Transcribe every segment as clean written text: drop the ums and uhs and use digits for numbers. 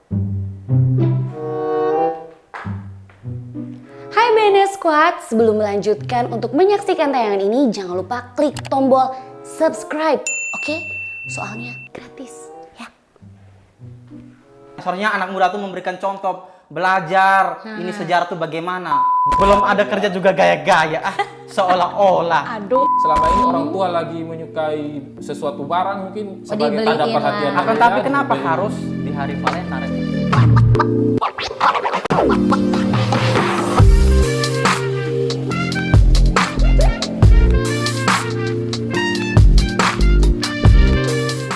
Hai BNS Squad, sebelum melanjutkan untuk menyaksikan tayangan ini jangan lupa klik tombol subscribe, oke? Soalnya gratis ya. Soalnya anak muda tuh memberikan contoh belajar ini sejarah tuh bagaimana. Belum ada kerja juga gaya-gaya seolah-olah. Aduh. Selama ini orang tua lagi menyukai sesuatu barang mungkin sebagai tanda dibeliin perhatian. lah. Akan dari tapi dia, kenapa dibeliin. harus di hari Valentine?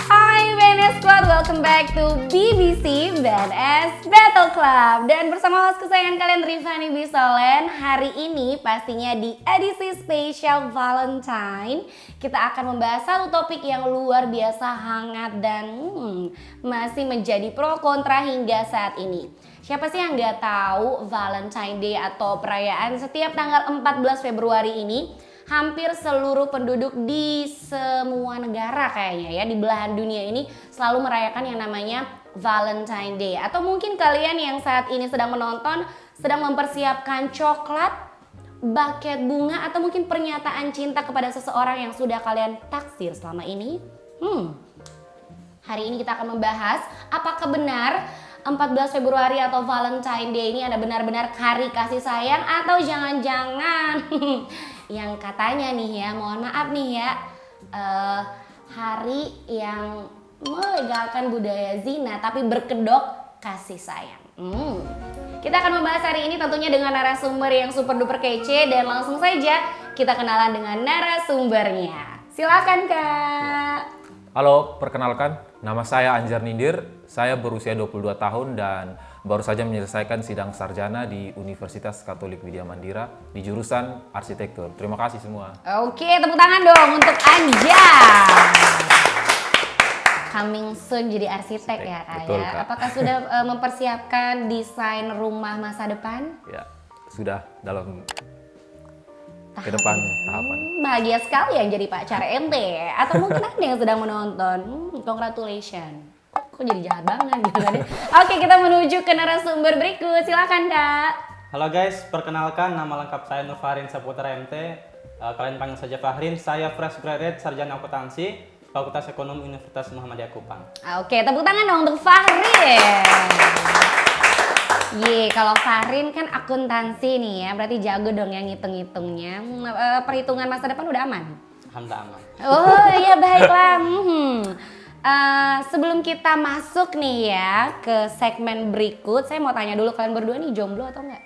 Hai BNS Squad, welcome back to BBC BNS Battle Club. Dan bersama host kesayangan kalian Rifani Bisolen. Hari ini pastinya di edisi spesial Valentine kita akan membahas satu topik yang luar biasa hangat dan masih menjadi pro kontra hingga saat ini. Siapa sih yang nggak tahu Valentine Day atau perayaan setiap tanggal 14 Februari ini? Hampir seluruh penduduk di semua negara kayaknya ya di belahan dunia ini selalu merayakan yang namanya Valentine Day. Atau mungkin kalian yang saat ini sedang menonton sedang mempersiapkan coklat, buket bunga atau mungkin pernyataan cinta kepada seseorang yang sudah kalian taksir selama ini. Hari ini kita akan membahas apakah benar 14 Februari atau Valentine Day ini ada benar-benar hari kasih sayang atau jangan-jangan yang katanya nih ya, mohon maaf nih ya, hari yang melegalkan budaya zina tapi berkedok kasih sayang. Kita akan membahas hari ini tentunya dengan narasumber yang super duper kece dan langsung saja kita kenalan dengan narasumbernya. Silakan Kak. Halo, perkenalkan, nama saya Anjar Nindir. Saya berusia 22 tahun dan baru saja menyelesaikan sidang sarjana di Universitas Katolik Widya Mandira di jurusan arsitektur. Terima kasih semua. Oke, tepuk tangan dong untuk Anjar. Coming soon jadi arsitek ya Kak Betul, ya. Kak. Apakah sudah mempersiapkan desain rumah masa depan? Ya, sudah dalam ke depan tahapan. Bahagia sekali yang jadi pacar ente. Atau mungkin ada yang sedang menonton. Congratulations. Kok jadi jahat banget gitu kan ya. Oke, kita menuju ke narasumber berikut. Silakan Kak. Halo guys, perkenalkan nama lengkap saya Nur Fahrin Saputra MT. Kalian panggil saja Fahrin. Saya fresh graduate sarjana akuntansi Fakultas Ekonomi Universitas Muhammadiyah Kupang. Oke, tepuk tangan dong untuk Fahrin. Kalau Fahrin kan akuntansi nih ya, berarti jago dong yang ngitung-ngitungnya. Perhitungan masa depan udah aman? Alhamdulillah aman. Oh iya baiklah. Sebelum kita masuk nih ya ke segmen berikut, saya mau tanya dulu kalian berdua nih jomblo atau enggak?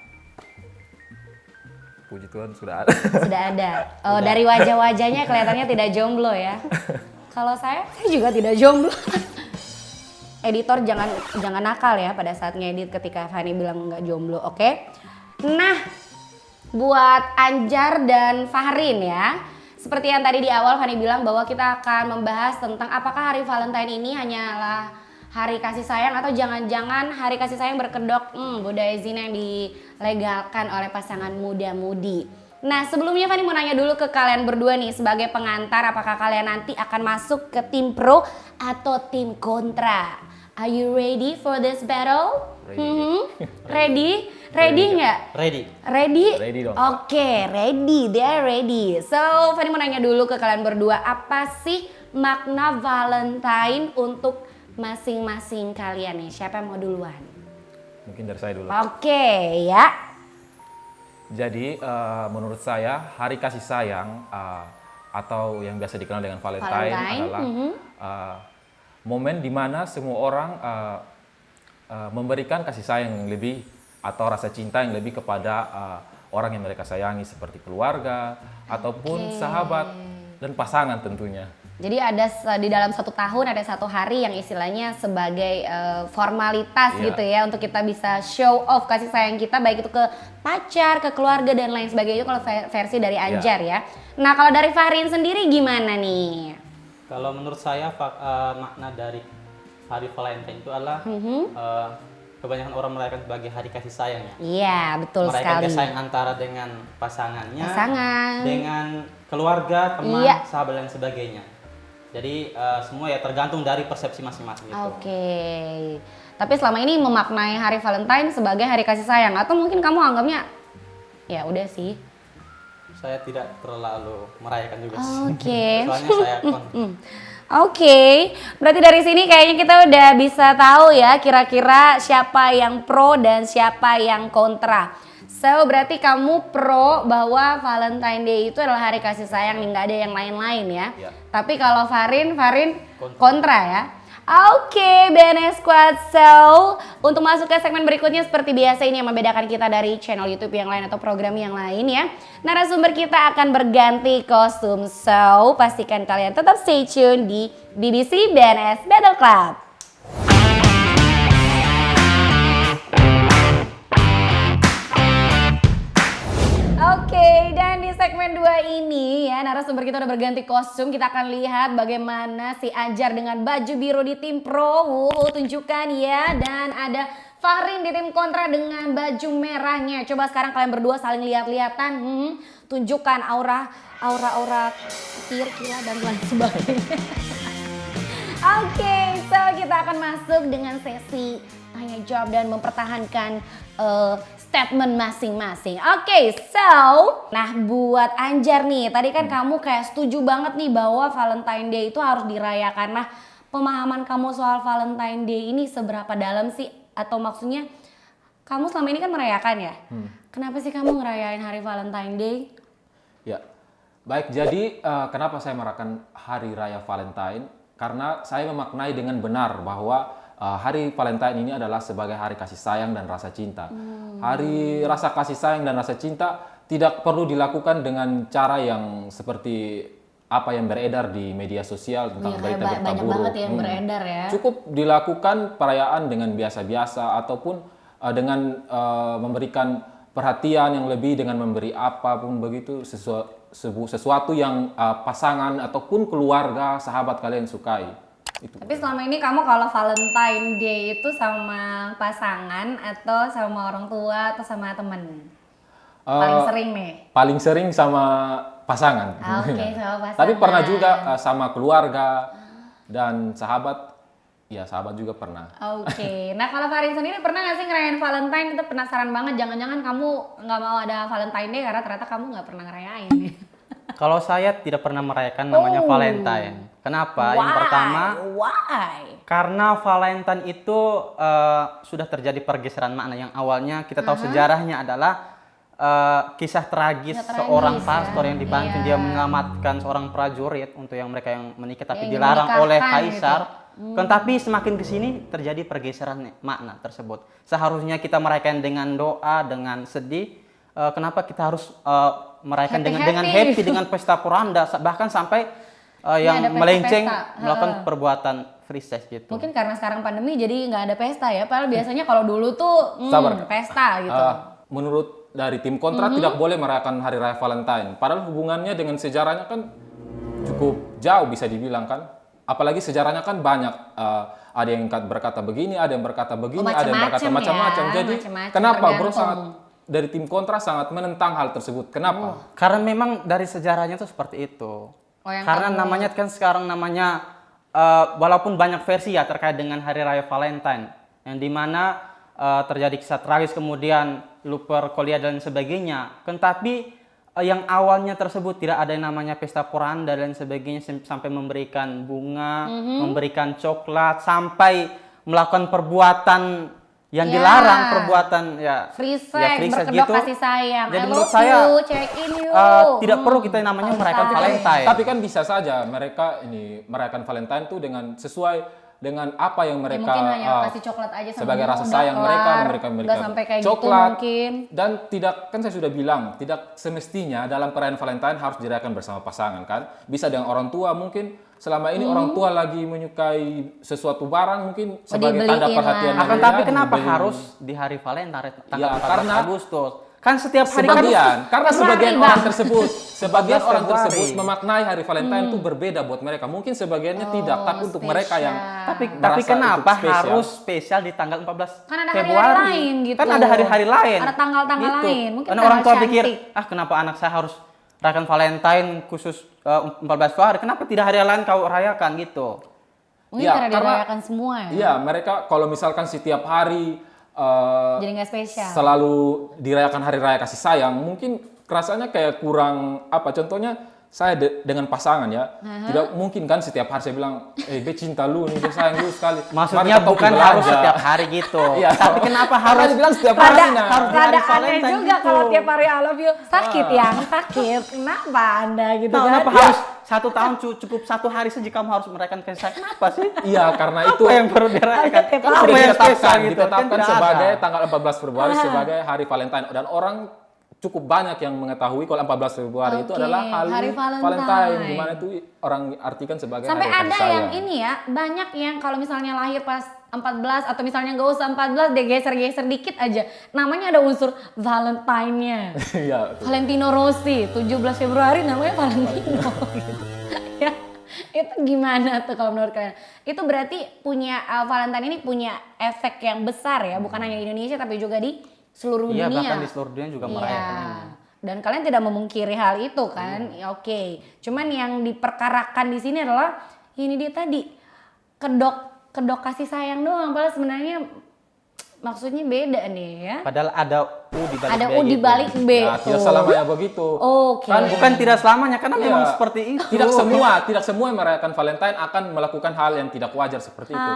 Puji Tuhan sudah ada. Sudah ada. Oh, dari wajah-wajahnya kelihatannya tidak jomblo ya. Kalau saya juga tidak jomblo. Editor jangan nakal ya pada saat ngedit ketika Fani bilang nggak jomblo, oke? Nah, buat Anjar dan Fahrin ya, seperti yang tadi di awal Fani bilang bahwa kita akan membahas tentang apakah hari Valentine ini hanyalah hari kasih sayang atau jangan-jangan hari kasih sayang berkedok budaya zina yang dilegalkan oleh pasangan muda-mudi. Nah, sebelumnya Fani mau nanya dulu ke kalian berdua nih sebagai pengantar, apakah kalian nanti akan masuk ke tim pro atau tim kontra? Are you ready for this battle? Ready? Ready nggak? Ready. Ready? Ready dong. Oke, ready. They're ready. So, Fani mau nanya dulu ke kalian berdua, apa sih makna Valentine untuk masing-masing kalian nih? Siapa yang mau duluan? Mungkin dari saya dulu. Oke, ya. Jadi menurut saya hari kasih sayang atau yang biasa dikenal dengan Valentine adalah momen di mana semua orang memberikan kasih sayang yang lebih atau rasa cinta yang lebih kepada orang yang mereka sayangi seperti keluarga ataupun sahabat dan pasangan tentunya. Jadi ada di dalam satu tahun ada satu hari yang istilahnya sebagai formalitas gitu ya untuk kita bisa show off kasih sayang kita baik itu ke pacar, ke keluarga dan lain sebagainya kalau versi dari Anjar ya. Nah kalau dari Fahrin sendiri gimana nih? Kalau menurut saya makna dari hari Valentine itu adalah kebanyakan orang merayakan sebagai hari kasih sayang ya. Iya betul merayakan sekali. kasih sayang antara dengan pasangannya, Pasangan. dengan keluarga, teman, Iya. sahabat dan sebagainya. Jadi semua ya tergantung dari persepsi masing-masing gitu. Oke. Tapi selama ini memaknai hari Valentine sebagai hari kasih sayang, atau mungkin kamu anggapnya ya udah sih. Saya tidak terlalu merayakan juga sih. Oke. Soalnya saya Oke, berarti dari sini kayaknya kita udah bisa tahu ya kira-kira siapa yang pro dan siapa yang kontra. So, berarti kamu pro bahwa Valentine Day itu adalah hari kasih sayang, nggak ada yang lain-lain ya. Ya. Tapi kalau Farin kontra ya. Oke, BNS Squad. So, untuk masuk ke segmen berikutnya seperti biasa ini yang membedakan kita dari channel YouTube yang lain atau program yang lain ya. Narasumber kita akan berganti kostum. So, pastikan kalian tetap stay tune di BBC BNS Battle Club. Oke, dan di segmen 2 ini ya narasumber kita udah berganti kostum. Kita akan lihat bagaimana si Anjar dengan baju biru di tim pro. Tunjukkan ya. Dan ada Fahrin di tim kontra dengan baju merahnya. Coba sekarang kalian berdua saling lihat-lihatan. Tunjukkan aura petir, kilat dan lain sebagainya. Oke, so kita akan masuk dengan sesi tanya jawab dan mempertahankan statement masing-masing. Oke, so, nah buat Anjar nih, tadi kan kamu kayak setuju banget nih bahwa Valentine Day itu harus dirayakan. Nah, pemahaman kamu soal Valentine Day ini seberapa dalam sih? Atau maksudnya, kamu selama ini kan merayakan ya? Kenapa sih kamu ngerayain hari Valentine Day? Ya, baik. Jadi kenapa saya merayakan Hari Raya Valentine? Karena saya memaknai dengan benar bahwa hari Valentine ini adalah sebagai hari kasih sayang dan rasa cinta. Hari rasa kasih sayang dan rasa cinta tidak perlu dilakukan dengan cara yang seperti apa yang beredar di media sosial tentang berita-berita banyak buruk. banget yang beredar ya. Cukup dilakukan perayaan dengan biasa-biasa ataupun dengan memberikan perhatian yang lebih dengan memberi apapun begitu sesuatu yang pasangan ataupun keluarga, sahabat kalian sukai. Itu. Tapi selama ini kamu kalau Valentine Day itu sama pasangan atau sama orang tua atau sama temen? Paling sering nih? Paling sering sama pasangan. Oke, sama pasangan. Tapi pernah juga sama keluarga dan sahabat. Ya, sahabat juga pernah. Oke. Nah, kalau Farin sendiri pernah nggak sih ngerayain Valentine? Kita penasaran banget. Jangan-jangan kamu nggak mau ada Valentine Day karena ternyata kamu nggak pernah ngerayain. Kalau saya tidak pernah merayakan namanya Valentine. Kenapa? Yang pertama, karena Valentine itu sudah terjadi pergeseran makna. Yang awalnya kita tahu sejarahnya adalah kisah tragis seorang pastor yang dibantu dia menyelamatkan seorang prajurit untuk yang mereka yang menikah tapi dilarang oleh kaisar. Tetapi semakin kesini terjadi pergeseran makna tersebut. Seharusnya kita merayakan dengan doa, dengan sedih. Kenapa kita harus merayakan dengan happy, dengan pesta poranda, bahkan sampai yang melenceng melakukan perbuatan free sex gitu. Mungkin karena sekarang pandemi jadi nggak ada pesta ya. Padahal biasanya kalau dulu tuh pesta gitu. Menurut dari tim kontra tidak boleh merayakan Hari Raya Valentine. Padahal hubungannya dengan sejarahnya kan cukup jauh bisa dibilang kan. Apalagi sejarahnya kan banyak. Ada yang berkata begini, ada yang berkata begini, ada yang berkata macam-macam. Jadi kenapa bro dari tim kontra sangat menentang hal tersebut? Kenapa? Karena memang dari sejarahnya tuh seperti itu. Karena namanya kan sekarang namanya walaupun banyak versi ya terkait dengan Hari Raya Valentine yang dimana terjadi kisah tragis kemudian luper kuliah dan sebagainya. Tetapi yang awalnya tersebut tidak ada yang namanya pesta poranda dan sebagainya sampai memberikan bunga, memberikan coklat sampai melakukan perbuatan yang dilarang, perbuatan free sex, berkedok gitu. Kasih sayang. Jadi menurut saya tidak perlu kita namanya merayakan Valentine. Tapi kan bisa saja mereka ini merayakan Valentine itu dengan sesuai dengan apa yang mereka mungkin hanya kasih coklat aja sama sebagai rasa sayang mereka sampai kayak coklat gitu mungkin. Dan tidak, kan saya sudah bilang tidak semestinya dalam perayaan Valentine harus dirayakan bersama pasangan kan, bisa dengan orang tua. Mungkin selama ini orang tua lagi menyukai sesuatu barang mungkin sebagai tanda perhatian. Akan tapi kenapa harus di hari Valentine tanggal 14 Agustus? Kan setiap hari karena sebagian orang tersebut memaknai hari Valentine itu berbeda buat mereka. Mungkin sebagiannya tidak, tapi untuk mereka yang tapi kenapa harus spesial di tanggal 14 kan ada Februari? Hari lain gitu. Kan ada hari-hari lain. Ada tanggal-tanggal gitu. lain. Mungkin karena orang tua pikir, kenapa anak saya harus rayakan Valentine khusus 14 Februari? Kenapa tidak hari lain kau rayakan gitu? Mungkin karena dirayakan semua ya? Iya, mereka kalau misalkan setiap hari Jadi nggak spesial. selalu dirayakan hari raya kasih sayang, mungkin rasanya kayak kurang apa. Contohnya saya dengan pasangan ya, tidak mungkin kan setiap hari saya bilang, be cinta lu nih, be sayang lu sekali. Maksudnya bukan harus setiap hari gitu. Iya. Tapi kenapa harus dibilang setiap hari? harus di hari Rada aneh Valentine juga gitu? kalau tiap hari I love you. Sakit yang sakit. Kenapa Anda gitu Nah, kan? kenapa harus 1 tahun cukup 1 hari saja kamu harus merayakan kasih sayang? Kenapa sih? Iya, karena itu Apa yang perlu dirayakan? Tiap Apa hari. yang spesial gitu? ditetapkan Kan tidak sebagai ada. tanggal 14 Februari sebagai hari Valentine, dan orang cukup banyak yang mengetahui kalau 14 Februari itu Oke, adalah hari Valentine. Valentine, di mana itu orang artikan sebagai Sampai hari kasih ada sayang. yang ini ya, banyak yang kalau misalnya lahir pas 14 atau misalnya nggak usah 14 deh, geser-geser dikit aja. Namanya ada unsur Valentine-nya. Iya, betul. Valentino Rossi, 17 Februari namanya Valentino gitu. Ya, itu gimana tuh kalau menurut kalian? Itu berarti punya Valentine ini punya efek yang besar ya, bukan hanya di Indonesia tapi juga di seluruh Iya, dunia. bahkan di seluruh dunia juga merayakan ini. Dan kalian tidak memungkiri hal itu kan? Ya, oke. Cuman yang diperkarakan di sini adalah ini dia tadi kedok kasih sayang doang. Padahal sebenarnya maksudnya beda nih ya. Padahal ada U di balik Ada B U di gitu. balik B. Ya, tidak selamanya begitu. Oke. Kan bukan tidak selamanya, karena memang Iya. seperti itu. Tidak semua yang merayakan Valentine akan melakukan hal yang tidak wajar seperti itu.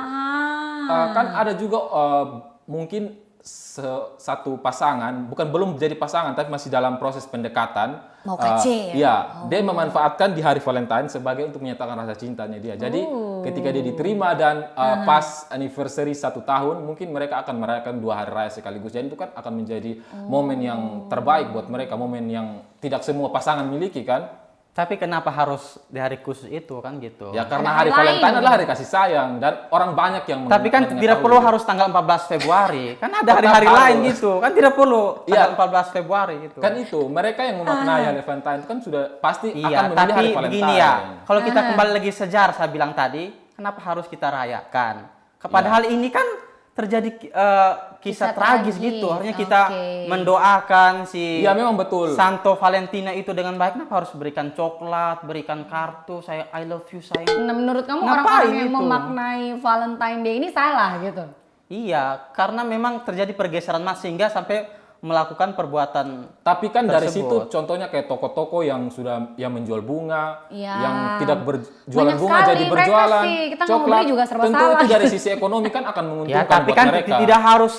Kan ada juga mungkin satu pasangan, belum jadi pasangan tapi masih dalam proses pendekatan. Mau KC ya? Iya, dia memanfaatkan di hari Valentine sebagai untuk menyatakan rasa cintanya dia. Jadi ketika dia diterima dan pas anniversary 1 tahun, mungkin mereka akan merayakan 2 hari raya sekaligus. Jadi itu kan akan menjadi momen yang terbaik buat mereka, momen yang tidak semua pasangan miliki kan. Tapi kenapa harus di hari khusus itu kan gitu? Ya karena Ada hari hari Valentine lain. adalah hari kasih sayang dan orang banyak yang Tapi kan mengetahui tidak perlu itu. harus tanggal 14 Februari. Kan ada hari-hari Tetap lain harus. gitu. Kan tidak perlu Iya. tanggal 14 Februari gitu. Kan itu mereka yang memaknai hari Valentine kan sudah pasti akan Iya, memilih tapi hari Valentine. begini ya. Kalau kita kembali lagi sejarah saya bilang tadi, kenapa harus kita rayakan? Padahal ini kan terjadi kisah tragis gitu. Harusnya kita mendoakan si Iya memang betul. Santo Valentina itu dengan baik. Kenapa harus berikan coklat, berikan kartu, saya I love you sayang. Nah, menurut kamu Ngapain orang-orang yang itu? memaknai Valentine Day ini salah gitu? Iya, karena memang terjadi pergeseran mas sehingga sampai melakukan perbuatan Tapi kan dari tersebut. situ contohnya kayak toko-toko yang sudah yang menjual bunga, Iya. yang tidak berjualan Banyak bunga sekali jadi mereka berjualan sih. Kita coklat. ngomongnya juga serba Tentu salah. itu dari sisi ekonomi kan akan Ya, menguntungkan tapi buat kan mereka. tidak harus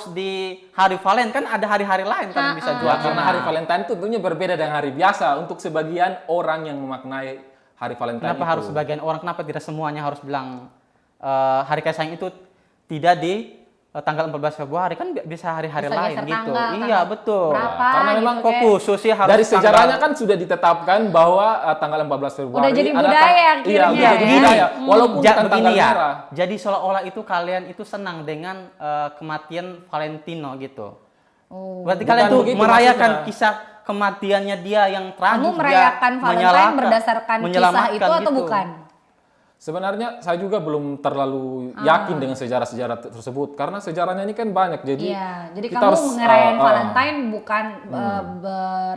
di hari Valentine, kan ada hari-hari lain kan yang bisa jual. Ya, karena hari Valentine itu tentunya berbeda dengan hari biasa untuk sebagian orang yang memaknai hari Valentine Kenapa itu. harus sebagian orang, kenapa tidak semuanya harus bilang hari kasih sayang itu tidak di tanggal 14 Februari, kan bisa hari-hari Bisa lain geser gitu. tanggal, Iya, tanggal betul. berapa Karena gitu, memang Kok kayak- khusus sih harus Dari sejarahnya tanggal- kan sudah ditetapkan bahwa tanggal 14 Februari Udah jadi adalah budaya iya, akhirnya udah jadi ya. budaya. Walaupun bukan begini tanggal ya. merah. Jadi seolah-olah itu kalian itu senang dengan kematian Valentino gitu. Berarti Bukan kalian tuh begitu merayakan maksudnya. kisah kematiannya dia yang tragis. Kamu dia merayakan Valentine menyelamatkan- berdasarkan kisah menyelamatkan itu atau gitu. bukan? Sebenarnya saya juga belum terlalu yakin dengan sejarah-sejarah tersebut karena sejarahnya ini kan banyak. Jadi Iya, jadi kita kamu harus, ngerayain ah, Valentine bukan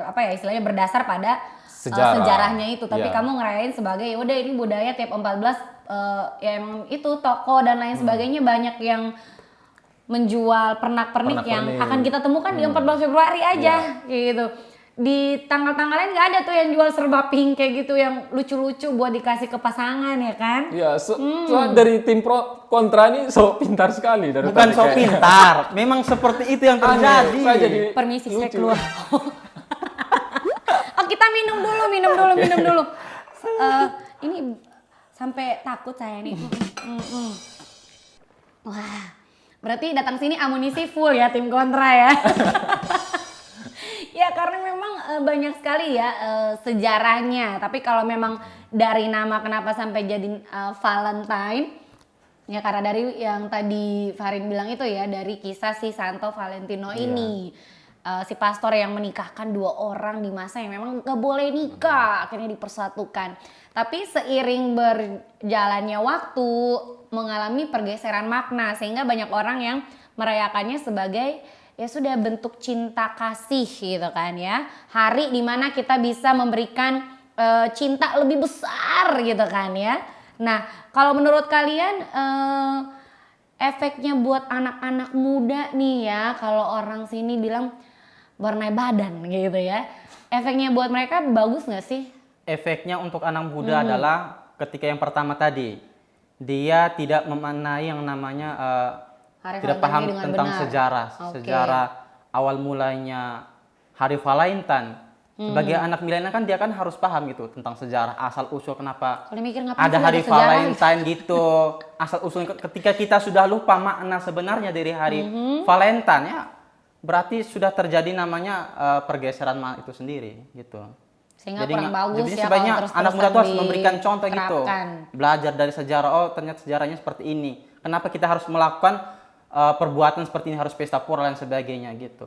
apa ya istilahnya berdasar pada Sejarah. sejarahnya itu, tapi Iya. kamu ngerayain sebagai ya udah ini budaya tiap 14 ya emang itu toko dan lain sebagainya banyak yang menjual pernak-pernik yang Pernak-pernik. akan kita temukan di 14 Februari aja kayak gitu. Di tanggal-tanggal lain nggak ada tuh yang jual serba pink kayak gitu yang lucu-lucu buat dikasih ke pasangan ya kan? Iya, soalnya dari tim pro kontra ini so pintar sekali dari Bukan tadi so kayak- pintar, memang seperti itu yang Aneh, terjadi. saya jadi Permisi saya lucu. keluar. Oh kita minum dulu. Ini sampai takut saya nih. Wah, berarti datang sini amunisi full ya tim kontra ya. Ya karena memang banyak sekali ya sejarahnya. Tapi kalau memang dari nama kenapa sampai jadi Valentine, ya karena dari yang tadi Farin bilang itu ya, dari kisah si Santo Valentino ini. Si pastor yang menikahkan 2 orang di masa yang memang gak boleh nikah, akhirnya dipersatukan. Tapi seiring berjalannya waktu mengalami pergeseran makna sehingga banyak orang yang merayakannya sebagai ya sudah bentuk cinta kasih gitu kan ya. Hari dimana kita bisa memberikan cinta lebih besar gitu kan ya. Nah, kalau menurut kalian efeknya buat anak-anak muda nih ya, kalau orang sini bilang warna badan gitu ya. Efeknya buat mereka bagus nggak sih? Efeknya untuk anak muda adalah ketika yang pertama tadi, dia tidak memaknai yang namanya Hari tidak Valentine paham dengan tentang benar. sejarah, Oke. sejarah awal mulanya Hari Valentine. Sebagai anak milenial kan dia kan harus paham gitu tentang sejarah asal usul kenapa Kalau mikir ngapain ada sih Hari sejarah Valentine gitu. Asal usul ketika kita sudah lupa makna sebenarnya dari Hari Valentine ya berarti sudah terjadi namanya pergeseran makna itu sendiri gitu. Sehingga Jadi kurang bagus jadi ya sebaiknya kalau terus-terusan anak muda tuh harus memberikan contoh gitu. diterapkan. Belajar dari sejarah, oh ternyata sejarahnya seperti ini. Kenapa kita harus melakukan perbuatan seperti ini, harus pesta pora dan sebagainya gitu.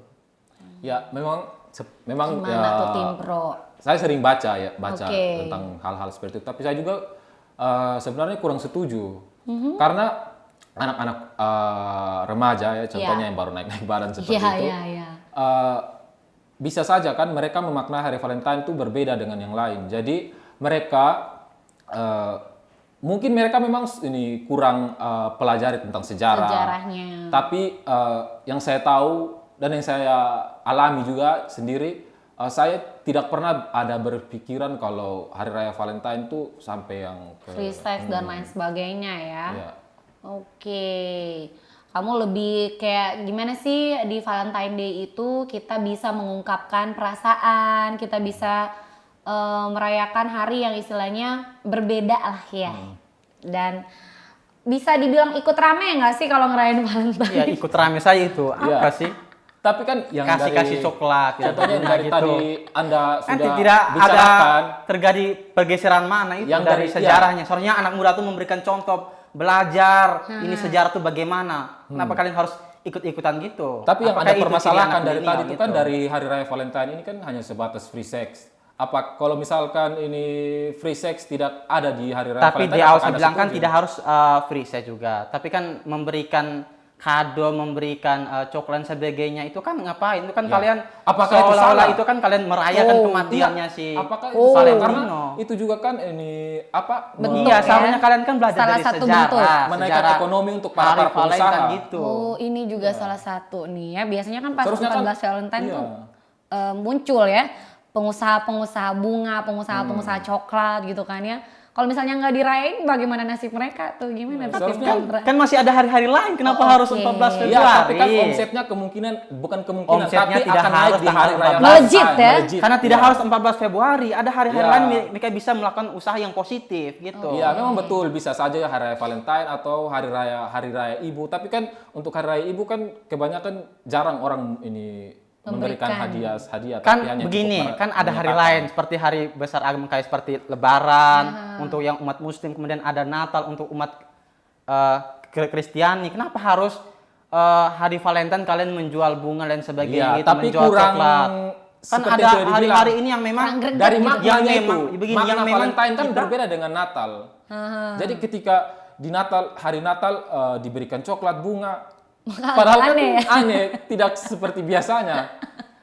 Ya, memang Gimana ya, tuh tim pro? saya sering baca Oke. tentang hal-hal seperti itu. Tapi saya juga sebenarnya kurang setuju karena anak-anak remaja ya, contohnya yang baru naik badan seperti itu, bisa saja kan mereka memaknai Hari Valentine itu berbeda dengan yang lain. Jadi mereka mungkin mereka memang ini kurang pelajari tentang Sejarahnya. Tapi yang saya tahu dan yang saya alami juga sendiri, saya tidak pernah ada berpikiran kalau Hari Raya Valentine itu sampai yang Free sex dan lain sebagainya ya. Ya. Oke. Kamu lebih kayak gimana sih di Valentine Day itu kita bisa mengungkapkan perasaan, kita bisa merayakan hari yang istilahnya berbeda lah ya. Dan bisa dibilang ikut rame nggak sih kalau ngerayain Valentine? Ya ikut rame saya itu apa sih? Tapi kan yang Kasih coklat, contohnya yang dari gitu. tadi Anda Kan sudah tidak ada bicarakan, terjadi pergeseran makna itu Yang dari dari- sejarahnya. Soalnya anak muda tuh memberikan contoh, belajar ini sejarah tuh bagaimana. Kenapa kalian harus ikut-ikutan gitu? Tapi yang Apakah Anda itu permasalahkan ciri anak dari tadi milenial itu kan gitu? dari Hari Raya Valentine ini kan hanya sebatas free sex. Apa kalau misalkan ini free sex tidak ada di Hari Raya Tapi Valentine? di awal apakah saya Anda bilang kan setuju? tidak harus free saya juga. Tapi kan memberikan kado, memberikan coklat dan sebagainya itu kan ngapain? Itu kan Ya. kalian Apakah itu seolah-olah salah? itu kan kalian merayakan Oh, kematiannya si Apakah itu Oh. salah? Karena Valentino. itu juga kan ini apa? Bentuk Iya, ya. seharusnya kalian kan belajar Salah dari satu sejarah, bentuk. Menaikkan sejarah ekonomi untuk para Hari pengusaha. Valentine gitu. Oh, ini juga salah satu nih ya. Biasanya kan pas Seharusnya 14 kan- Valentine iya. tuh muncul ya pengusaha-pengusaha bunga, pengusaha-pengusaha coklat gitu kan ya. Kalau misalnya nggak dirayain, bagaimana nasib mereka tuh? Gimana tuh? Tim seharusnya Chandra? Kan masih ada hari-hari lain, kenapa Oh, harus oke. 14 Februari? Iya, tapi kan omsetnya bukan kemungkinan, Omsetnya tapi tidak akan harus naik di tanggal Hari Raya 14. Melejit Valentine, ya? melejit. Karena tidak Iya. harus 14 Februari, ada hari-hari Iya. lain mereka bisa melakukan usaha yang positif gitu. Iya, memang betul bisa saja Hari Raya Valentine atau Hari Raya Ibu. Tapi kan untuk Hari Raya Ibu kan kebanyakan jarang orang ini memberikan hadiah. Kan tapi hanya begini, cukup kan ada hari menyatakan. lain seperti hari besar agama kayak seperti Lebaran untuk yang umat Muslim, kemudian ada Natal untuk umat Kristiani. Kenapa harus hari Valentine kalian menjual bunga dan sebagainya Iya, gitu, tapi menjual kurang coklat? Kan seperti ada yang dibilang. hari-hari ini yang memang Kurang greget Dari gitu. maknanya Yang itu, memang- begini, makna yang memang Valentine kan kita- berbeda dengan Natal. Jadi ketika di hari Natal diberikan coklat bunga, padahal kan aneh ya? aneh, tidak seperti biasanya.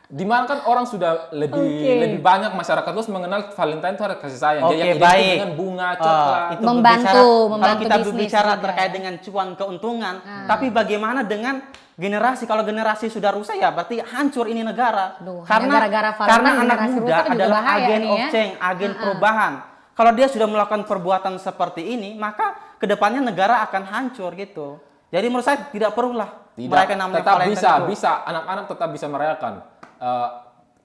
Di mana kan orang sudah lebih banyak masyarakat luas mengenal Valentine itu hari kasih sayang. Oke, Jadi yang identik baik. dengan bunga, coklat. Itu Membantu kalau kita bisnis berbicara juga. terkait dengan cuan keuntungan, tapi bagaimana dengan generasi? Kalau generasi sudah rusak ya berarti hancur ini negara. Aduh, hanya gara-gara Valentine karena anak generasi muda rusak juga adalah bahaya agen nih of ya. change, agen perubahan. Kalau dia sudah melakukan perbuatan seperti ini, maka kedepannya negara akan hancur gitu. Jadi menurut saya tidak perlulah merayakan namanya tetap Valentine itu. bisa anak-anak tetap bisa merayakan.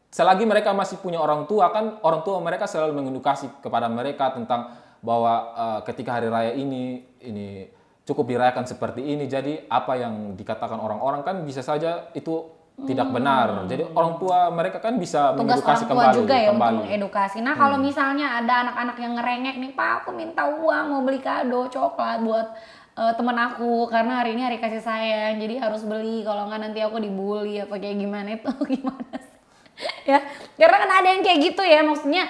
Selagi mereka masih punya orang tua kan orang tua mereka selalu mengedukasi kepada mereka tentang bahwa ketika hari raya ini cukup dirayakan seperti ini. Jadi apa yang dikatakan orang-orang kan bisa saja itu tidak benar. Jadi orang tua mereka kan bisa Tugas mengedukasi orang tua kembali. juga ya untuk mengedukasi. Nah kalau misalnya ada anak-anak yang ngerengek nih, Pak aku minta uang mau beli kado coklat buat temen aku karena hari ini hari kasih sayang jadi harus beli, kalau nggak nanti aku dibully apa kayak gimana itu gimana sih? Ya karena kan ada yang kayak gitu ya, maksudnya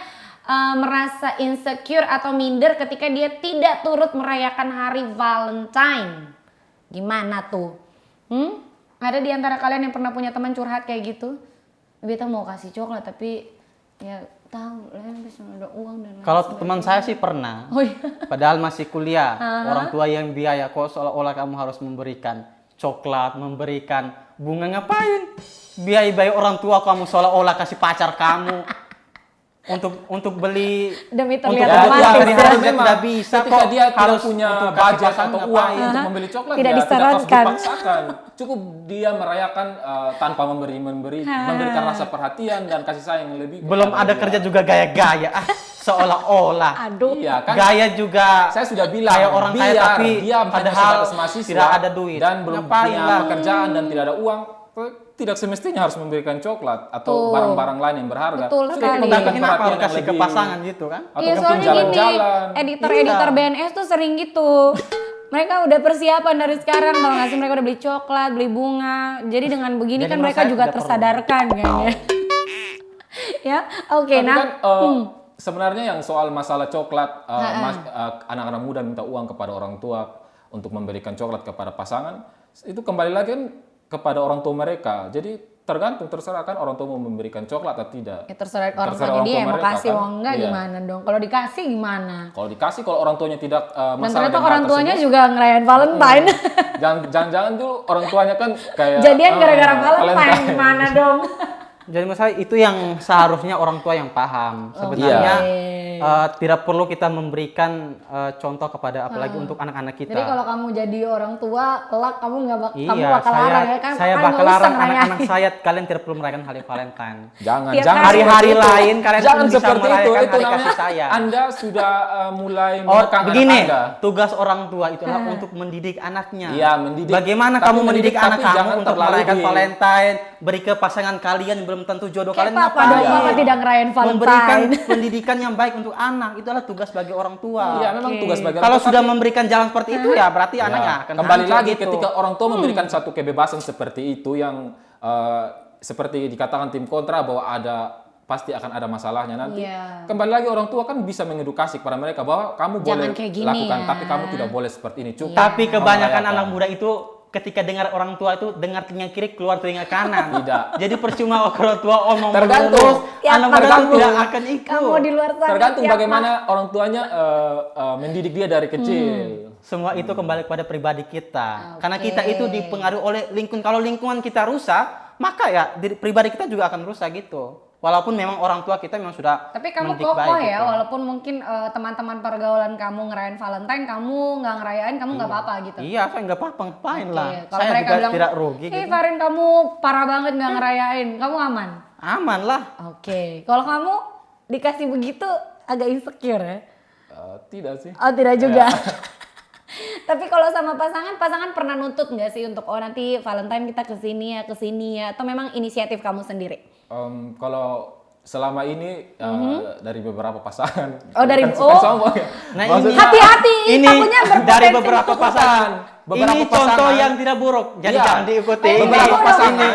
merasa insecure atau minder ketika dia tidak turut merayakan hari Valentine. Gimana tuh? Ada di antara kalian yang pernah punya teman curhat kayak gitu? Beta mau kasih coklat tapi ya tahu lah bisa ada uang dan lain Kalau teman saya sih pernah. Oh iya. Padahal masih kuliah, orang tua yang biaya, kok seolah-olah kamu harus memberikan coklat, memberikan bunga, ngapain? Biaya orang tua kamu seolah-olah kasih pacar kamu. untuk beli Demi untuk terlihat kebutuhan romantis. sehari-hari dia Memang tidak bisa ketika kok dia tidak harus punya untuk kasih budget pasangan atau uang ngapain? untuk membeli coklat, Tidak ya tidak harus disarankan. dipaksakan. Cukup dia merayakan tanpa memberikan rasa perhatian dan kasih sayang yang lebih. Belum kepada ada dia. kerja juga gaya-gaya, seolah-olah. Aduh. Iya kan? Gaya juga. Saya sudah bilang kayak orang kaya tapi dia padahal sebatas mahasiswa tidak ada duit. dan belum Ngapain punya lah? pekerjaan dan tidak ada uang, tidak semestinya harus memberikan coklat atau barang-barang lain yang berharga. Betul Sudah sekali. memberikan Tapi kenapa perhatian harus yang kasih ke lebih. pasangan gitu kan? Atau Iya mungkin soalnya gini, jalan-jalan. editor-editor BNS tuh sering gitu. Mereka udah persiapan dari sekarang tau gak sih, mereka udah beli coklat, beli bunga. Jadi dengan begini Jadi kan menurut mereka saya juga tidak perlu. tersadarkan kayaknya. Ya, oke. Tapi Nah, kan sebenarnya yang soal masalah coklat, anak-anak muda minta uang kepada orang tua untuk memberikan coklat kepada pasangan, itu kembali lagi kan kepada orang tua mereka. Jadi terserah kan orang tua mau memberikan coklat atau tidak. ya terserah orang Terserah tuanya dia tua mau mereka, kasih kan? uang enggak Iya. gimana dong. Kalau dikasih gimana? Kalau dikasih, kalau orang tuanya tidak Dan masalah ternyata dengan hal orang tuanya tersebut, juga ngerayain Valentine. jangan-jangan tuh orang tuanya kan kayak Jadian gara-gara Valentine gimana dong? Jadi menurut saya itu yang seharusnya orang tua yang paham. Sebenarnya tidak perlu kita memberikan contoh kepada apalagi untuk anak-anak kita. Jadi kalau kamu jadi orang tua, kelak kamu nggak kamu Iya, bakal larang ya kan? saya Kan bakal nggak usah larang ngerayain. anak-anak saya, kalian tidak perlu merayakan hari Valentine. Jangan Tiap Hari-hari seperti itu. lain kalian jangan pun bisa seperti itu. merayakan Itu hari namanya kasih sayang. Anda sudah mulai Oh, menekan begini, anak Anda. tugas orang tua itu adalah untuk mendidik anaknya. Iya, mendidik. Bagaimana Tapi kamu mendidik mendidik, anak tapi kamu jangan untuk terlalu merayakan di- Valentine, beri ke pasangan kalian yang belum tentu jodoh Kayak kalian papa ngapain? dong, papa tidak ngerayain Valentine. Memberikan pendidikan yang baik untuk anak itu adalah tugas bagi orang tua. Iya, memang tugas bagi Kalau orang tua, sudah tapi- memberikan jalan seperti itu ya berarti anaknya akan kembali hancur lagi gitu. ketika orang tua memberikan satu kebebasan seperti itu yang seperti dikatakan tim kontra bahwa pasti akan ada masalahnya nanti. Iya. Kembali lagi orang tua kan bisa mengedukasi kepada mereka bahwa kamu Jangan boleh kayak gini lakukan, ya. tapi kamu tidak boleh seperti ini. Cukup Tapi kebanyakan merayakan. anak muda itu ketika dengar orang tua itu dengar telinga kiri keluar telinga kanan. Tidak. Jadi percuma orang tua omong Tergantung. terus, Ya, anak muda itu tergantung. tidak akan ikut. Kamu di luar sana. Tergantung siapa? bagaimana orang tuanya mendidik dia dari kecil. Semua itu kembali kepada pribadi kita. Karena kita itu dipengaruhi oleh lingkungan. Kalau lingkungan kita rusak, maka ya pribadi kita juga akan rusak gitu. Walaupun memang orang tua kita memang sudah Tapi kamu mendidik kokoh baik ya, gitu. walaupun mungkin teman-teman pergaulan kamu ngerayain Valentine, kamu nggak ngerayain, kamu nggak apa-apa gitu. Iya, saya nggak apa-apa, ngapain lah. Oke, kalau Saya mereka juga bilang, tidak rugi "Ih, gitu. Farin kamu parah banget nggak ngerayain, kamu aman." Aman lah. Oke, kalau kamu dikasih begitu agak insecure ya? Tidak sih. Oh tidak juga. Tapi kalau sama pasangan pernah nuntut nggak sih untuk nanti Valentine kita kesini ya, atau memang inisiatif kamu sendiri? Kalau selama ini dari beberapa pasangan. Oh, dari- Bukan oh. sombong ya. Nah, Maksudnya- Hati-hati, ini takutnya berpotensi dari beberapa pasangan. Beberapa ini pasangan. contoh yang tidak buruk, jadi Iya. jangan diikuti. Eh, Ini beberapa buruk. pasangan.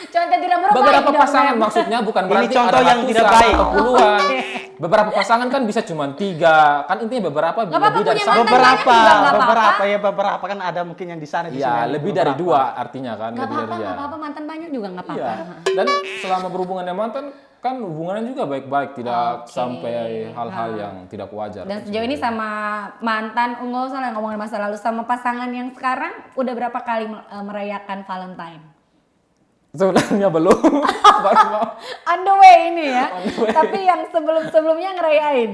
Contoh tidak buruk. Beberapa baik dong, pasangan Mem. maksudnya bukan Ini berarti contoh ada yang tidak ratusan baik. atau puluhan. Oke. Beberapa pasangan kan bisa cuma 3, kan intinya beberapa Nggak apa-apa, lebih dari punya satu. mantan banyak beberapa, juga nggak apa-apa. beberapa kan ada mungkin yang di sana di sini. Iya, ada lebih dari beberapa. 2 artinya kan, Nggak lebih dari apa-apa, ya. nggak apa-apa, mantan banyak juga nggak Iya. apa-apa. Dan selama berhubungan dengan mantan kan hubungannya juga baik-baik, tidak sampai hal-hal yang tidak wajar. Dan sejauh ini sama mantan, nggak usah lah ngomongin masa lalu, sama pasangan yang sekarang udah berapa kali merayakan Valentine? Sebenarnya belum. Baru mau. On the way ini ya. Tapi yang sebelum-sebelumnya ngerayain.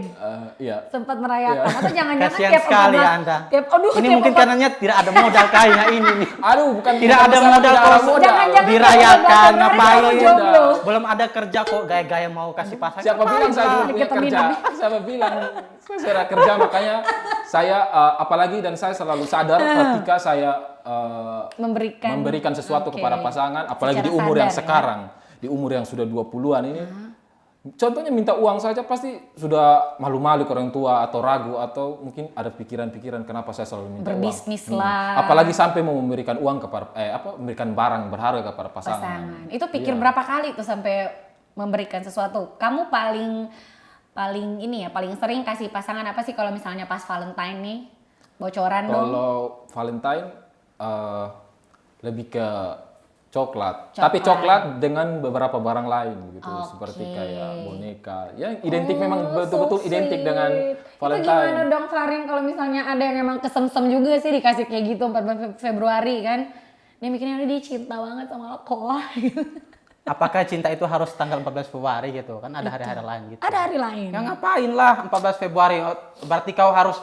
Iya. Sempat merayakan atau jangan-jangan Kasihan tiap sekali 14 Anda. Aduh, Ini tiap mungkin 14 karenanya tidak ada modal kayaknya ini nih. Aduh, bukan Tidak bukan ada masalah modal tidak ada kalau modal. Jangan-jangan dirayakan, tiap 14 ngapain? Februari kamu jomblo. Belum ada kerja kok gaya-gaya mau kasih pasangan. Siapa bilang saya belum punya Dikit kerja? Siapa bilang saya sudah kerja, makanya saya apalagi dan saya selalu sadar ketika saya memberikan sesuatu Oke. kepada pasangan, apalagi Secara di umur yang sadar, ya. sekarang, di umur yang sudah 20-an ini. Contohnya minta uang saja pasti sudah malu-malu ke orang tua atau ragu atau mungkin ada pikiran-pikiran kenapa saya selalu minta Berbisnis uang. lah. Apalagi sampai mau memberikan uang kepada memberikan barang berharga kepada pasangan. pasangan. Itu pikir Iya. berapa kali tuh sampai memberikan sesuatu? Kamu paling ini ya, paling sering kasih pasangan apa sih kalau misalnya pas Valentine nih? Bocoran dong. Kalau Valentine lebih ke Coklat. Tapi coklat dengan beberapa barang lain gitu, seperti kayak boneka. Ya identik memang betul-betul identik dengan Valentine. Itu gimana dong Farin kalau misalnya ada yang emang kesemsem juga sih dikasih kayak gitu 14 Februari kan? Dia mikirnya udah dia cinta banget sama aku gitu. Apakah cinta itu harus tanggal 14 Februari gitu? Kan ada hari-hari lain gitu. Ada hari lain. Ya ngapain lah 14 Februari? Berarti kau harus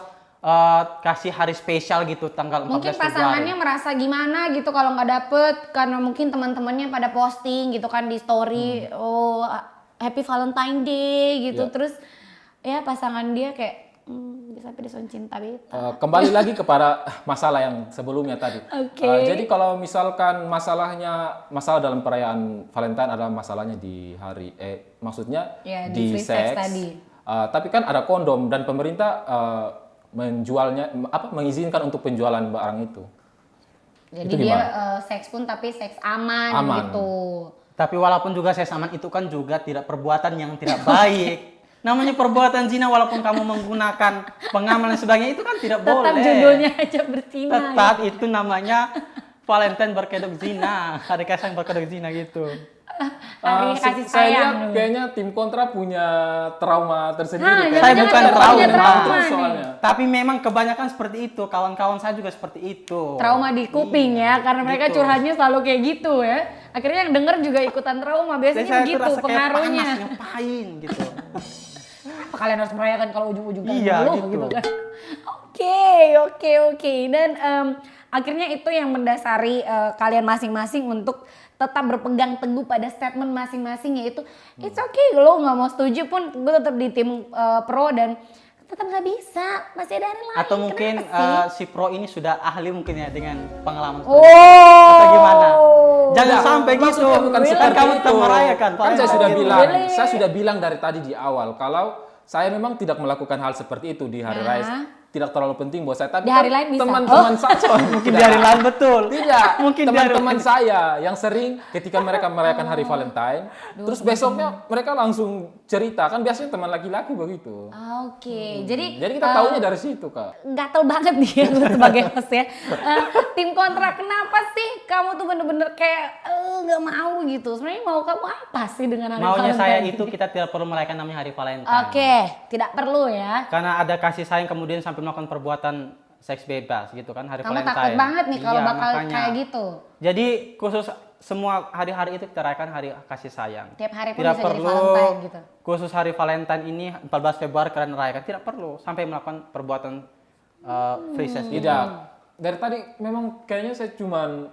kasih hari spesial gitu tanggal 14 Mungkin Februari. pasangannya merasa gimana gitu kalau nggak dapet karena mungkin teman-temannya pada posting gitu kan di story oh Happy Valentine Day gitu terus ya pasangan dia kayak bisa dison cinta beta. Kembali lagi kepada masalah yang sebelumnya tadi. Jadi kalau misalkan masalah dalam perayaan Valentine adalah masalahnya di hari maksudnya Ya, di free sex seks. tadi. Tapi kan ada kondom dan pemerintah mengizinkan untuk penjualan barang itu. Jadi Itu dia gimana? seks pun tapi seks aman, Aman. gitu. Tapi walaupun juga seks aman itu kan juga tidak perbuatan yang tidak baik. Namanya perbuatan zina walaupun kamu menggunakan pengaman dan sebagainya itu kan tidak boleh. Tetap judulnya aja berzina. Tetap itu namanya Valentine berkedok zina. Hari kasih berkedok zina gitu. Hari kasih Saya lihat sayang. kayaknya tim kontra punya trauma tersendiri. Nah, Saya jangan bukan jangan trauma. punya trauma Terus nih. soalnya. Tapi memang kebanyakan seperti itu. Kawan-kawan saya juga seperti itu. Trauma di kuping ya, karena mereka gitu. curhatnya selalu kayak gitu ya. Akhirnya yang denger juga ikutan trauma. Jadi Biasanya saya tuh begitu rasa kayak pengaruhnya. panas, ngapain gitu. Apa kalian harus merayakan kalau ujung-ujungnya Iya, ngeluh gitu. gitu kan. Oke. Dan akhirnya itu yang mendasari kalian masing-masing untuk tetap berpegang teguh pada statement masing-masing yaitu it's okay lo nggak mau setuju pun gue tetap di tim pro dan tetap nggak bisa masih ada hari lain. Atau mungkin Kenapa sih? si pro ini sudah ahli mungkin ya dengan pengalaman. Oh. Atau gimana? Jangan Enggak, sampai gitu. maksudnya bukan Kan seperti kamu itu. tetap merayakan. Kan saya sudah Valentine. bilang, Really? saya sudah bilang dari tadi di awal kalau saya memang tidak melakukan hal seperti itu di hari Ya. raya. Tidak terlalu penting buat saya. Tapi Di hari kan lain bisa. teman-teman saya Mungkin di hari lain betul. Tidak, Mungkin di hari teman-teman lain. saya yang sering ketika mereka merayakan hari Valentine, terus besoknya mereka langsung cerita, kan biasanya teman laki-laki begitu. Oke, jadi Jadi kita tahunya dari situ, Kak. gatel banget nih ya gue sebagai host ya. Tim kontra, kenapa sih kamu tuh bener-bener kayak nggak mau gitu? Sebenarnya mau kamu apa sih dengan hari Maunya Valentine? saya itu kita tidak perlu merayakan namanya hari Valentine. Oke, tidak perlu ya. Karena ada kasih sayang kemudian sampai melakukan perbuatan seks bebas gitu kan hari Kamu Valentine. takut banget nih kalau Iya, bakal makanya. kayak gitu. Jadi khusus semua hari-hari itu kita rayakan hari kasih sayang. Tiap hari pun Tidak bisa jadi perlu Valentine gitu. khusus hari Valentine ini 14 Februari kalian rayakan. Tidak perlu sampai melakukan perbuatan free sex. Tidak. Dari tadi memang kayaknya saya cuman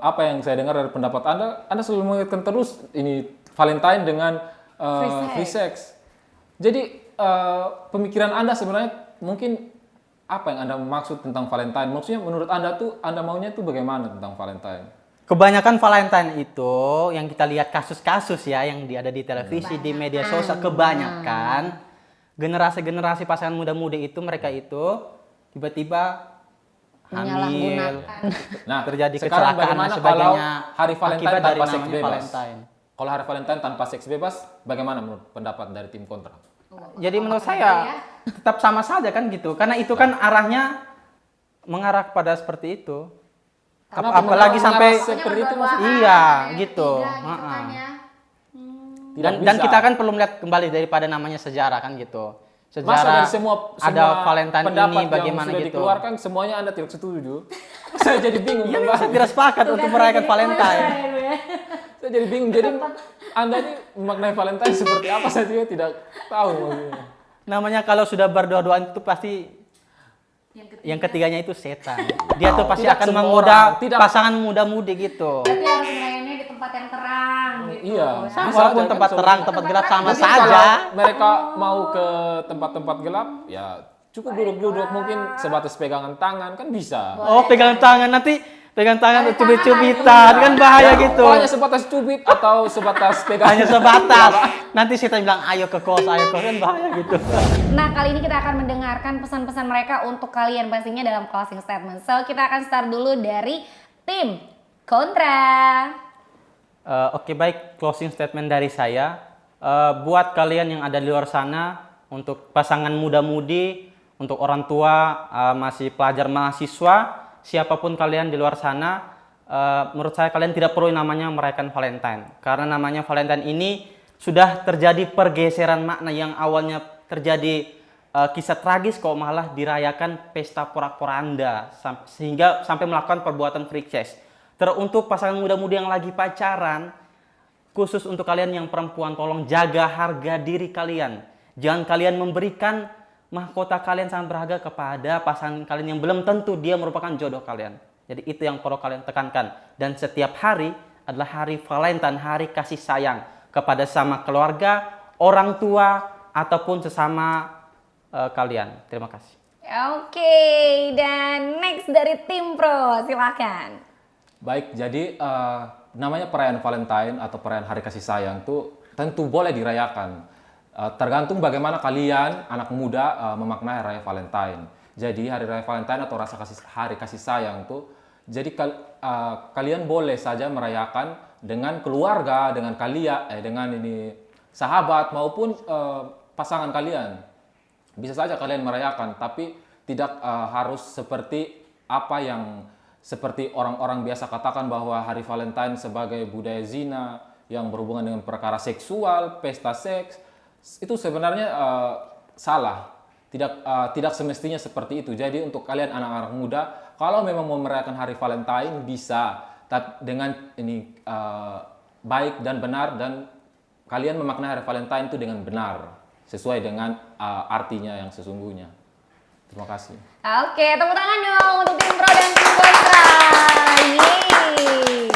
apa yang saya dengar dari pendapat Anda selalu mengaitkan terus ini Valentine dengan Free free sex. Jadi pemikiran Anda sebenarnya mungkin apa yang Anda maksud tentang Valentine? Maksudnya menurut Anda maunya itu bagaimana tentang Valentine? Kebanyakan Valentine itu yang kita lihat kasus-kasus ya yang ada di televisi, di media sosial kebanyakan generasi-generasi pasangan muda-mudi itu mereka itu tiba-tiba hamil, Menyalahgunakan. Nah, terjadi sekarang kecelakaan dan bagaimana sebagainya kalau hari Valentine akibat dari tanpa seks namanya bebas? Valentine. Kalau hari Valentine tanpa seks bebas, bagaimana menurut pendapat dari tim kontra? Jadi menurut saya tetap sama saja kan gitu, karena itu kan arahnya mengarah kepada seperti itu. Kenapa Apalagi mengarah sampai seperti itu maksudnya? iya gitu. kan ya. Dan kita kan perlu melihat kembali daripada namanya sejarah kan gitu. Masa Sejarah dari semua ada Valentine pendapat ini bagaimana yang sudah gitu. dikeluarkan semuanya Anda tidak setuju. Saya jadi bingung. Ya, Bang. saya tidak sepakat untuk merayakan Valentine. Saya jadi bingung. Jadi Anda ini memaknai Valentine seperti apa saya juga tidak tahu maksudnya. Namanya kalau sudah berdua-duaan itu pasti yang ketiganya itu setan. Dia tuh pasti Tidak akan semua menggoda orang, tidak. pasangan muda-mudi gitu. Berarti harus merayakannya di tempat yang terang gitu. Iya. ya. Bisa Walaupun aja kan, tempat so- terang, tempat gelap sama Mungkin saja. kalau mereka mau ke tempat-tempat gelap, ya cukup duduk-duduk mungkin sebatas pegangan tangan kan bisa. Oh, pegang tangan nanti pegang tangan cubit-cubitan kan bahaya gitu. Kalau hanya sebatas cubit atau sebatas pegangan. Hanya sebatas. Nanti kita bilang ayo ke kos kan bahaya gitu. Nah, kali ini kita akan mendengarkan pesan-pesan mereka untuk kalian pastinya dalam closing statement. So, kita akan start dulu dari tim kontra. Oke, baik, closing statement dari saya. Buat kalian yang ada di luar sana, untuk pasangan muda-mudi, untuk orang tua, masih pelajar mahasiswa, siapapun kalian di luar sana, menurut saya kalian tidak perlu namanya merayakan Valentine. Karena namanya Valentine ini sudah terjadi pergeseran makna yang awalnya terjadi kisah tragis kok malah dirayakan pesta porak-poranda sehingga sampai melakukan perbuatan freak sex. Teruntuk pasangan muda-mudi yang lagi pacaran, khusus untuk kalian yang perempuan, tolong jaga harga diri kalian. Jangan kalian memberikan mahkota kalian sangat berharga kepada pasangan kalian yang belum tentu dia merupakan jodoh kalian. Jadi itu yang perlu kalian tekankan. Dan setiap hari adalah hari Valentine, hari kasih sayang kepada sama keluarga, orang tua, ataupun sesama kalian. Terima kasih. Oke, dan next dari tim Pro, silakan. Baik, jadi namanya perayaan Valentine atau perayaan hari kasih sayang itu tentu boleh dirayakan. Tergantung bagaimana kalian, anak muda, memaknai raya Valentine. Jadi hari raya Valentine atau hari kasih sayang itu, jadi kalian boleh saja merayakan dengan keluarga, dengan kalian, dengan ini sahabat maupun pasangan kalian. Bisa saja kalian merayakan, tapi tidak harus seperti apa yang seperti orang-orang biasa katakan bahwa hari Valentine sebagai budaya zina yang berhubungan dengan perkara seksual, pesta seks. Itu sebenarnya salah. Tidak semestinya seperti itu. Jadi untuk kalian anak-anak muda, kalau memang mau merayakan hari Valentine bisa dengan ini baik dan benar, dan kalian memaknai hari Valentine itu dengan benar sesuai dengan artinya yang sesungguhnya. Terima kasih. Oke, tepuk tangan dong untuk tim Pro dan tim Kontra. Yeay.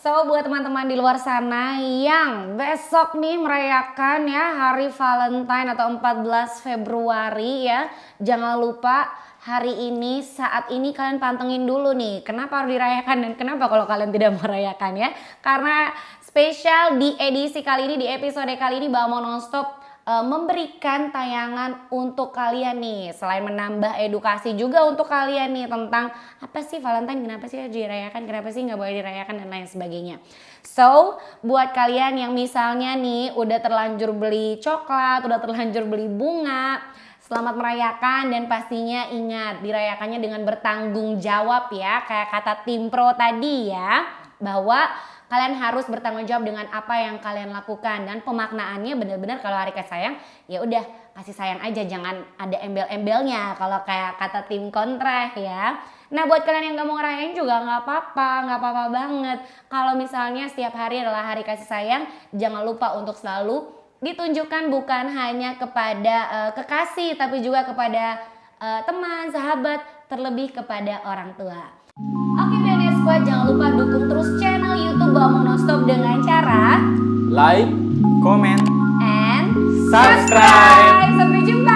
So, buat teman-teman di luar sana yang besok nih merayakan ya hari Valentine atau 14 Februari ya, jangan lupa hari ini, saat ini kalian pantengin dulu nih kenapa harus dirayakan dan kenapa kalau kalian tidak merayakan ya. Karena spesial di edisi kali ini, di episode kali ini Bamo Nonstop memberikan tayangan untuk kalian nih. Selain menambah edukasi juga untuk kalian nih tentang apa sih Valentine, kenapa sih harus dirayakan, kenapa sih nggak boleh dirayakan dan lain sebagainya. So, buat kalian yang misalnya nih udah terlanjur beli coklat, udah terlanjur beli bunga, selamat merayakan dan pastinya ingat dirayakannya dengan bertanggung jawab ya. Kayak kata tim Pro tadi ya, bahwa kalian harus bertanggung jawab dengan apa yang kalian lakukan, dan pemaknaannya benar-benar kalau hari kasih sayang ya udah kasih sayang aja, jangan ada embel-embelnya kalau kayak kata tim Kontra ya. Nah, buat kalian yang gak mau ngerayain juga nggak apa-apa banget. Kalau misalnya setiap hari adalah hari kasih sayang, jangan lupa untuk selalu ditunjukkan bukan hanya kepada kekasih tapi juga kepada teman, sahabat, terlebih kepada orang tua. Oke BNS Squad, jangan lupa dukung terus channel YouTube Bamo Nonstop dengan cara Like, Comment, and subscribe. Sampai jumpa.